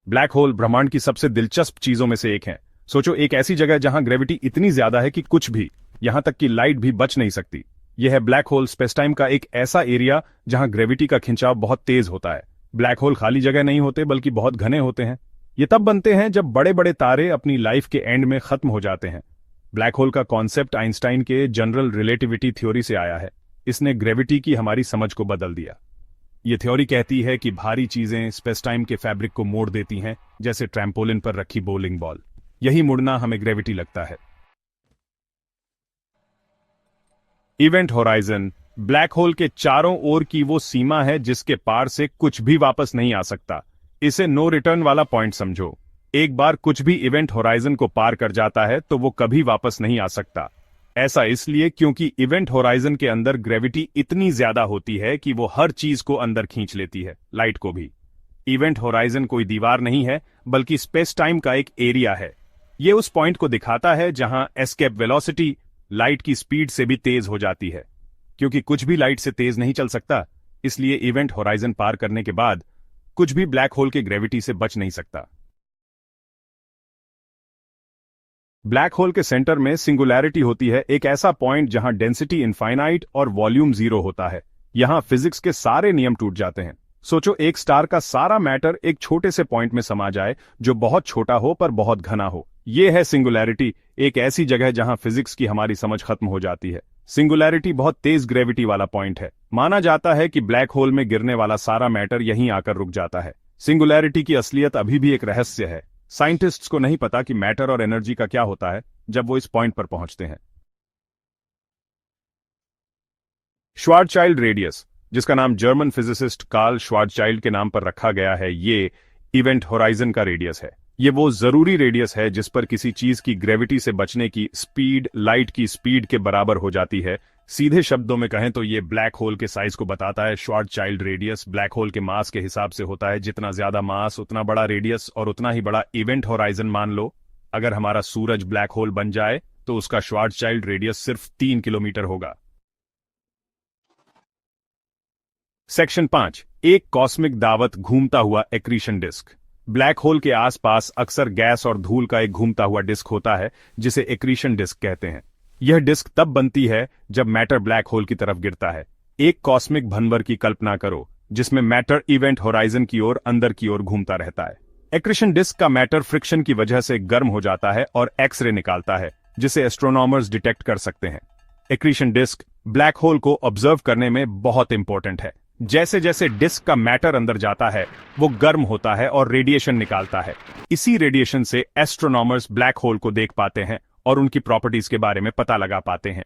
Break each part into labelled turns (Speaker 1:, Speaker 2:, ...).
Speaker 1: Black hole ब्रह्मांड की सबसे दिलचस्प चीजों में से एक है। सोचो, एक ऐसी जगह जहां ग्रेविटी इतनी ज्यादा है कि कुछ भी, यहां तक कि लाइट भी बच नहीं सकती। यह है ब्लैक होल स्पेसटाइम का एक ऐसा एरिया जहां ग्रेविटी का खिंचाव बहुत तेज होता है। ब्लैक होल खाली जगह नहीं होते, बल्कि बहुत घने होते हैं। ये तब बनते हैं जब बड़े बड़े तारे अपनी लाइफ के एंड में खत्म हो जाते हैं। ब्लैक होल का कॉन्सेप्ट आइंस्टाइन के जनरल रिलेटिविटी थ्योरी से आया है। इसने ग्रेविटी की हमारी समझ को बदल दिया। ये थ्योरी कहती है कि भारी चीजें स्पेस-टाइम के फैब्रिक को मोड़ देती हैं, जैसे ट्रैम्पोलिन पर रखी बोलिंग बॉल। यही मुड़ना हमें ग्रेविटी लगता है। इवेंट होराइजन ब्लैक होल के चारों ओर की वो सीमा है जिसके पार से कुछ भी वापस नहीं आ सकता। इसे नो रिटर्न वाला पॉइंट समझो। एक बार कुछ भी इवेंट होराइजन को पार कर जाता है तो वो कभी वापस नहीं आ सकता। ऐसा इसलिए क्योंकि इवेंट होराइजन के अंदर ग्रेविटी इतनी ज्यादा होती है कि वो हर चीज को अंदर खींच लेती है, लाइट को भी। इवेंट होराइजन कोई दीवार नहीं है, बल्कि स्पेस टाइम का एक एरिया है। ये उस पॉइंट को दिखाता है जहां एस्केप वेलोसिटी लाइट की स्पीड से भी तेज हो जाती है। क्योंकि कुछ भी लाइट से तेज नहीं चल सकता, इसलिए इवेंट होराइजन पार करने के बाद कुछ भी ब्लैक होल के ग्रेविटी से बच नहीं सकता। ब्लैक होल के सेंटर में सिंगुलैरिटी होती है, एक ऐसा पॉइंट जहां डेंसिटी इनफाइनाइट और वॉल्यूम जीरो होता है। यहां फिजिक्स के सारे नियम टूट जाते हैं। सोचो, एक स्टार का सारा मैटर एक छोटे से पॉइंट में समा जाए, जो बहुत छोटा हो पर बहुत घना हो। यह है सिंगुलैरिटी, एक ऐसी जगह जहां फिजिक्स की हमारी समझ खत्म हो जाती है। सिंगुलैरिटी बहुत तेज ग्रेविटी वाला पॉइंट है। माना जाता है कि ब्लैक होल में गिरने वाला सारा मैटर यहीं आकर रुक जाता है। सिंगुलैरिटी की असलियत अभी भी एक रहस्य है। साइंटिस्ट्स को नहीं पता कि मैटर और एनर्जी का क्या होता है जब वो इस पॉइंट पर पहुंचते हैं। श्वार्ज़चाइल्ड रेडियस, जिसका नाम जर्मन फिजिसिस्ट कार्ल श्वार्ज़चाइल्ड के नाम पर रखा गया है, ये इवेंट होराइजन का रेडियस है। ये वो जरूरी रेडियस है जिस पर किसी चीज की ग्रेविटी से बचने की स्पीड लाइट की स्पीड के बराबर हो जाती है। सीधे शब्दों में कहें तो ये ब्लैक होल के साइज को बताता है। श्वार्ज़चाइल्ड रेडियस ब्लैक होल के मास के हिसाब से होता है। जितना ज्यादा मास उतना बड़ा रेडियस और उतना ही बड़ा इवेंट होराइजन। मान लो अगर हमारा सूरज ब्लैक होल बन जाए तो उसका श्वार्ज़चाइल्ड रेडियस सिर्फ 3 किलोमीटर होगा। सेक्शन 5, एक कॉस्मिक दावत घूमता हुआ एक्रीशन डिस्क। ब्लैक होल के आसपास अक्सर गैस और धूल का एक घूमता हुआ डिस्क होता है, जिसे एक्रीशन डिस्क कहते हैं। यह डिस्क तब बनती है जब मैटर ब्लैक होल की तरफ गिरता है। एक कॉस्मिक भंवर की कल्पना करो जिसमें मैटर इवेंट होराइजन की ओर अंदर की ओर घूमता रहता है। एक्रीशन डिस्क का मैटर फ्रिक्शन की वजह से गर्म हो जाता है और एक्स-रे निकालता है, जिसे एस्ट्रोनॉमर्स डिटेक्ट कर सकते हैं। एक्रीशन डिस्क ब्लैक होल को ऑब्जर्व करने में बहुत इंपॉर्टेंट है। जैसे जैसे डिस्क का मैटर अंदर जाता है, वो गर्म होता है और रेडिएशन निकालता है। इसी रेडिएशन से एस्ट्रोनॉमर्स ब्लैक होल को देख पाते हैं और उनकी प्रॉपर्टीज के बारे में पता लगा पाते हैं।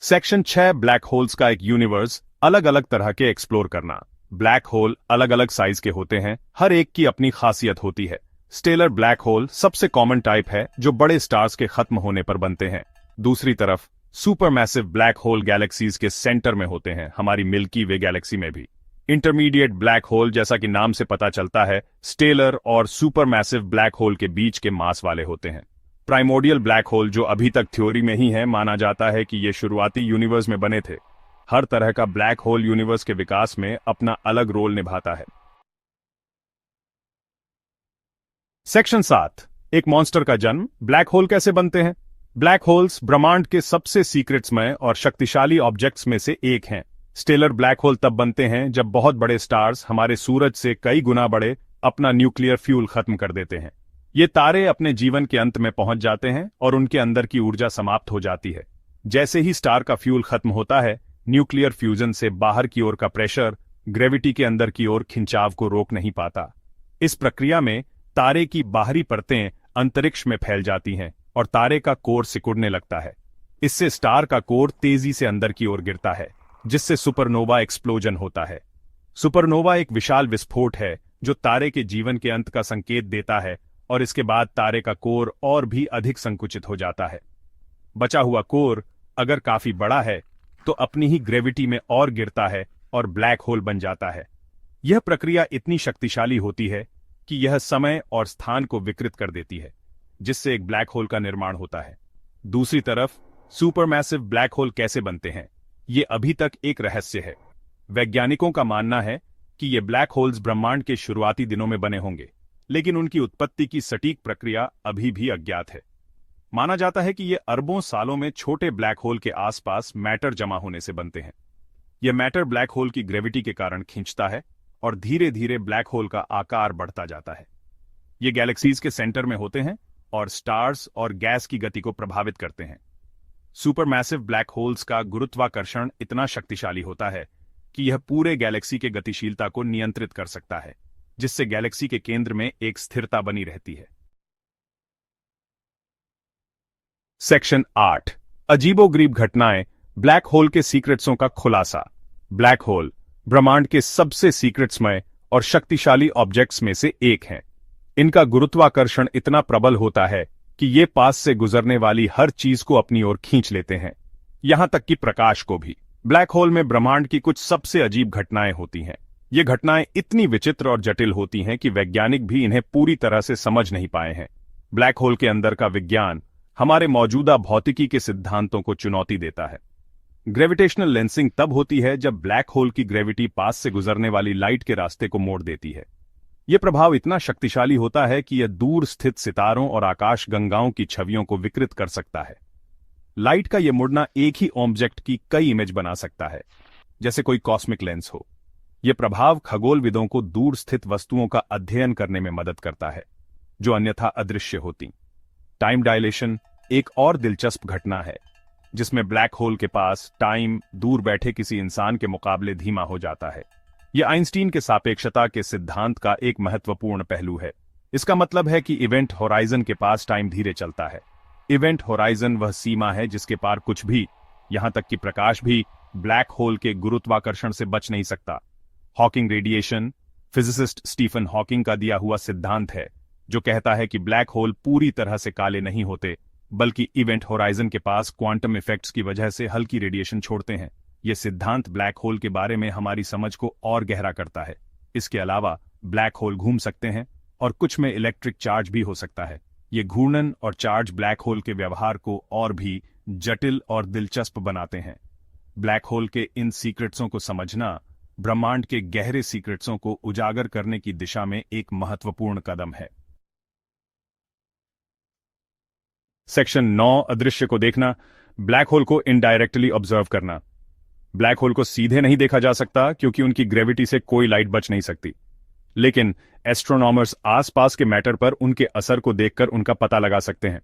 Speaker 1: सेक्शन 6, ब्लैक होल्स का एक यूनिवर्स, अलग अलग तरह के एक्सप्लोर करना। ब्लैक होल अलग अलग साइज के होते हैं, हर एक की अपनी खासियत होती है। स्टेलर ब्लैक होल सबसे कॉमन टाइप है, जो बड़े स्टार्स के खत्म होने पर बनते हैं। दूसरी तरफ सुपरमैसिव ब्लैक होल गैलेक्सीज के सेंटर में होते हैं, हमारी मिल्की वे गैलेक्सी में भी। इंटरमीडिएट ब्लैक होल, जैसा कि नाम से पता चलता है, स्टेलर और सुपरमैसिव ब्लैक होल के बीच के मास वाले होते हैं। प्राइमोर्डियल ब्लैक होल, जो अभी तक थ्योरी में ही है, माना जाता है कि ये शुरुआती यूनिवर्स में बने थे। हर तरह का ब्लैक होल यूनिवर्स के विकास में अपना अलग रोल निभाता है। सेक्शन 7, एक मॉन्स्टर का जन्म। ब्लैक होल कैसे बनते हैं? ब्लैक होल्स ब्रह्मांड के सबसे सीक्रेट्समय और शक्तिशाली ऑब्जेक्ट्स में से एक हैं। स्टेलर ब्लैक होल तब बनते हैं जब बहुत बड़े स्टार्स, हमारे सूरज से कई गुना बड़े, अपना न्यूक्लियर फ्यूल खत्म कर देते हैं। ये तारे अपने जीवन के अंत में पहुंच जाते हैं और उनके अंदर की ऊर्जा समाप्त हो जाती है। जैसे ही स्टार का फ्यूल खत्म होता है, न्यूक्लियर फ्यूजन से बाहर की ओर का प्रेशर ग्रेविटी के अंदर की ओर खिंचाव को रोक नहीं पाता। इस प्रक्रिया में तारे की बाहरी परतें अंतरिक्ष में फैल जाती हैं और तारे का कोर सिकुड़ने लगता है। इससे स्टार का कोर तेजी से अंदर की ओर गिरता है, जिससे सुपरनोवा एक्सप्लोजन होता है। सुपरनोवा एक विशाल विस्फोट है जो तारे के जीवन के अंत का संकेत देता है, और इसके बाद तारे का कोर और भी अधिक संकुचित हो जाता है। बचा हुआ कोर अगर काफी बड़ा है तो अपनी ही ग्रेविटी में और गिरता है और ब्लैक होल बन जाता है। यह प्रक्रिया इतनी शक्तिशाली होती है कि यह समय और स्थान को विकृत कर देती है, जिससे एक ब्लैक होल का निर्माण होता है। दूसरी तरफ सुपरमैसिव ब्लैक होल कैसे बनते हैं, ये अभी तक एक रहस्य है। वैज्ञानिकों का मानना है कि ये ब्लैक होल्स ब्रह्मांड के शुरुआती दिनों में बने होंगे, लेकिन उनकी उत्पत्ति की सटीक प्रक्रिया अभी भी अज्ञात है। माना जाता है कि ये अरबों सालों में छोटे ब्लैक होल के आसपास मैटर जमा होने से बनते हैं। यह मैटर ब्लैक होल की ग्रेविटी के कारण खींचता है और धीरे धीरे ब्लैक होल का आकार बढ़ता जाता है। ये गैलेक्सीज के सेंटर में होते हैं और स्टार्स और गैस की गति को प्रभावित करते हैं। सुपरमैसिव ब्लैक होल्स का गुरुत्वाकर्षण इतना शक्तिशाली होता है कि यह पूरे गैलेक्सी के गतिशीलता को नियंत्रित कर सकता है, जिससे गैलेक्सी के केंद्र में एक स्थिरता बनी रहती है। सेक्शन 8 अजीबोगरीब घटनाएं, ब्लैक होल के सीक्रेट्सों का खुलासा। ब्लैक होल ब्रह्मांड के सबसे सीक्रेट्समय और शक्तिशाली ऑब्जेक्ट्स में से एक हैं। इनका गुरुत्वाकर्षण इतना प्रबल होता है कि ये पास से गुजरने वाली हर चीज को अपनी ओर खींच लेते हैं, यहां तक कि प्रकाश को भी। ब्लैक होल में ब्रह्मांड की कुछ सबसे अजीब घटनाएं होती हैं। ये घटनाएं इतनी विचित्र और जटिल होती हैं कि वैज्ञानिक भी इन्हें पूरी तरह से समझ नहीं पाए हैं। ब्लैक होल के अंदर का विज्ञान हमारे मौजूदा भौतिकी के सिद्धांतों को चुनौती देता है। ग्रेविटेशनल लेंसिंग तब होती है जब ब्लैक होल की ग्रेविटी पास से गुजरने वाली लाइट के रास्ते को मोड़ देती है। यह प्रभाव इतना शक्तिशाली होता है कि यह दूर स्थित सितारों और आकाश गंगाओं की छवियों को विकृत कर सकता है। लाइट का यह मुड़ना एक ही ऑब्जेक्ट की कई इमेज बना सकता है, जैसे कोई कॉस्मिक लेंस हो। यह प्रभाव खगोलविदों को दूर स्थित वस्तुओं का अध्ययन करने में मदद करता है, जो अन्यथा अदृश्य होती। टाइम डायलेशन एक और दिलचस्प घटना है, जिसमें ब्लैक होल के पास टाइम दूर बैठे किसी इंसान के मुकाबले धीमा हो जाता है। यह आइंस्टीन के सापेक्षता के सिद्धांत का एक महत्वपूर्ण पहलू है। इसका मतलब है कि इवेंट होराइजन के पास टाइम धीरे चलता है। इवेंट होराइजन वह सीमा है जिसके पार कुछ भी, यहां तक कि प्रकाश भी, ब्लैक होल के गुरुत्वाकर्षण से बच नहीं सकता। Hawking radiation physicist Stephen Hawking का दिया हुआ सिद्धांत है, जो कहता है कि ब्लैक होल पूरी तरह से काले नहीं होते, बल्कि इवेंट होराइजन के पास क्वांटम इफेक्ट्स की वजह से हल्की रेडिएशन छोड़ते हैं। यह सिद्धांत ब्लैक होल के बारे में हमारी समझ को और गहरा करता है। इसके अलावा ब्लैक होल घूम सकते हैं और कुछ में इलेक्ट्रिक चार्ज भी हो सकता है। ये घूर्णन और चार्ज ब्लैक होल के व्यवहार को और भी जटिल और दिलचस्प बनाते हैं। ब्लैक होल के इन सीक्रेट्सों को समझना ब्रह्मांड के गहरे सीक्रेट्सों को उजागर करने की दिशा में एक महत्वपूर्ण कदम है। सेक्शन 9 अदृश्य को देखना, ब्लैक होल को इनडायरेक्टली ऑब्जर्व करना। ब्लैक होल को सीधे नहीं देखा जा सकता क्योंकि उनकी ग्रेविटी से कोई लाइट बच नहीं सकती, लेकिन एस्ट्रोनॉमर्स आसपास के मैटर पर उनके असर को देखकर उनका पता लगा सकते हैं।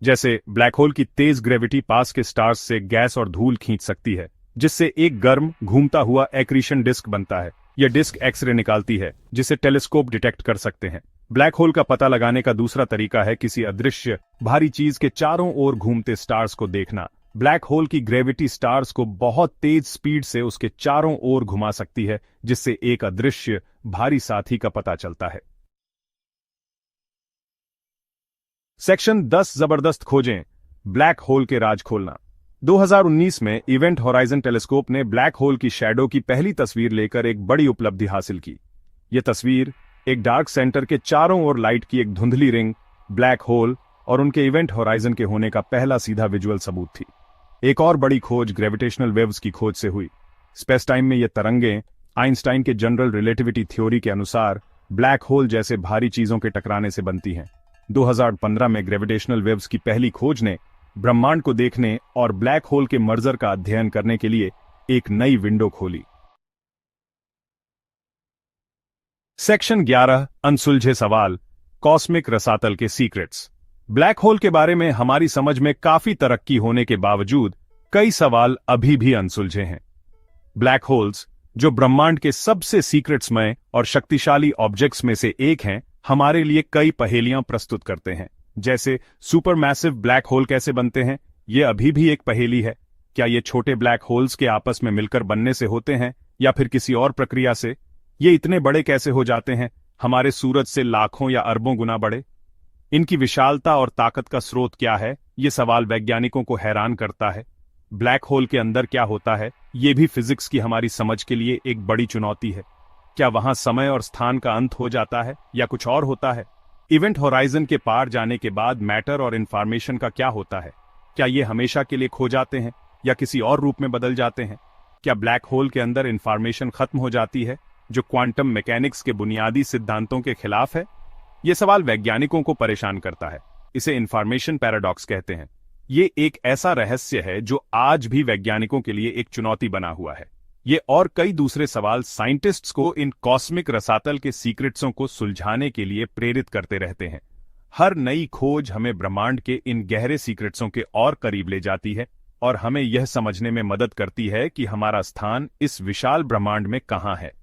Speaker 1: जैसे ब्लैक होल की तेज ग्रेविटी पास के स्टार्स से गैस और धूल खींच सकती है, जिससे एक गर्म घूमता हुआ एक्रीशन डिस्क बनता है। यह डिस्क एक्सरे निकालती है, जिसे टेलीस्कोप डिटेक्ट कर सकते हैं। ब्लैक होल का पता लगाने का दूसरा तरीका है किसी अदृश्य भारी चीज के चारों ओर घूमते स्टार्स को देखना। ब्लैक होल की ग्रेविटी स्टार्स को बहुत तेज स्पीड से उसके चारों ओर घुमा सकती है, जिससे एक अदृश्य भारी साथी का पता चलता है। सेक्शन 10 जबरदस्त खोजें, ब्लैक होल के राज खोलना। 2019 में इवेंट होराइजन टेलीस्कोप ने ब्लैक होल की शैडो की पहली तस्वीर लेकर एक बड़ी उपलब्धि हासिल की। यह तस्वीर एक डार्क सेंटर के चारों ओर लाइट की एक धुंधली रिंग, ब्लैक होल और उनके इवेंट होराइजन के होने का पहला सीधा विजुअल सबूत थी। एक और बड़ी खोज ग्रेविटेशनल वेव्स की खोज से हुई। स्पेस टाइम में ये तरंगें आइंस्टाइन के जनरल रिलेटिविटी थ्योरी के अनुसार ब्लैक होल जैसे भारी चीजों के टकराने से बनती हैं। 2015 में ग्रेविटेशनल वेव्स की पहली खोज ने ब्रह्मांड को देखने और ब्लैक होल के मर्जर का अध्ययन करने के लिए एक नई विंडो खोली। सेक्शन 11 अनसुलझे सवाल, कॉस्मिक रसातल के सीक्रेट्स। ब्लैक होल के बारे में हमारी समझ में काफी तरक्की होने के बावजूद कई सवाल अभी भी अनसुलझे हैं। ब्लैक होल्स, जो ब्रह्मांड के सबसे सीक्रेट्समय और शक्तिशाली ऑब्जेक्ट्स में से एक हैं, हमारे लिए कई पहेलियां प्रस्तुत करते हैं। जैसे सुपरमैसिव ब्लैक होल कैसे बनते हैं, यह अभी भी एक पहेली है। क्या ये छोटे ब्लैक होल्स के आपस में मिलकर बनने से होते हैं या फिर किसी और प्रक्रिया से? ये इतने बड़े कैसे हो जाते हैं, हमारे सूरज से लाखों या अरबों गुना बड़े? इनकी विशालता और ताकत का स्रोत क्या है, ये सवाल वैज्ञानिकों को हैरान करता है। ब्लैक होल के अंदर क्या होता है, ये भी फिजिक्स की हमारी समझ के लिए एक बड़ी चुनौती है। क्या वहां समय और स्थान का अंत हो जाता है या कुछ और होता है? इवेंट होराइजन के पार जाने के बाद मैटर और इंफॉर्मेशन का क्या होता है? क्या ये हमेशा के लिए खो जाते हैं या किसी और रूप में बदल जाते हैं? क्या ब्लैक होल के अंदर इंफॉर्मेशन खत्म हो जाती है जो क्वांटम मैकेनिक्स के बुनियादी सिद्धांतों के खिलाफ है? यह सवाल वैज्ञानिकों को परेशान करता है। इसे इंफॉर्मेशन पैराडॉक्स कहते हैं। ये एक ऐसा रहस्य है जो आज भी वैज्ञानिकों के लिए एक चुनौती बना हुआ है। ये और कई दूसरे सवाल साइंटिस्ट्स को इन कॉस्मिक रसातल के सीक्रेट्सों को सुलझाने के लिए प्रेरित करते रहते हैं। हर नई खोज हमें ब्रह्मांड के इन गहरे सीक्रेट्सों के और करीब ले जाती है और हमें यह समझने में मदद करती है कि हमारा स्थान इस विशाल ब्रह्मांड में कहाँ है।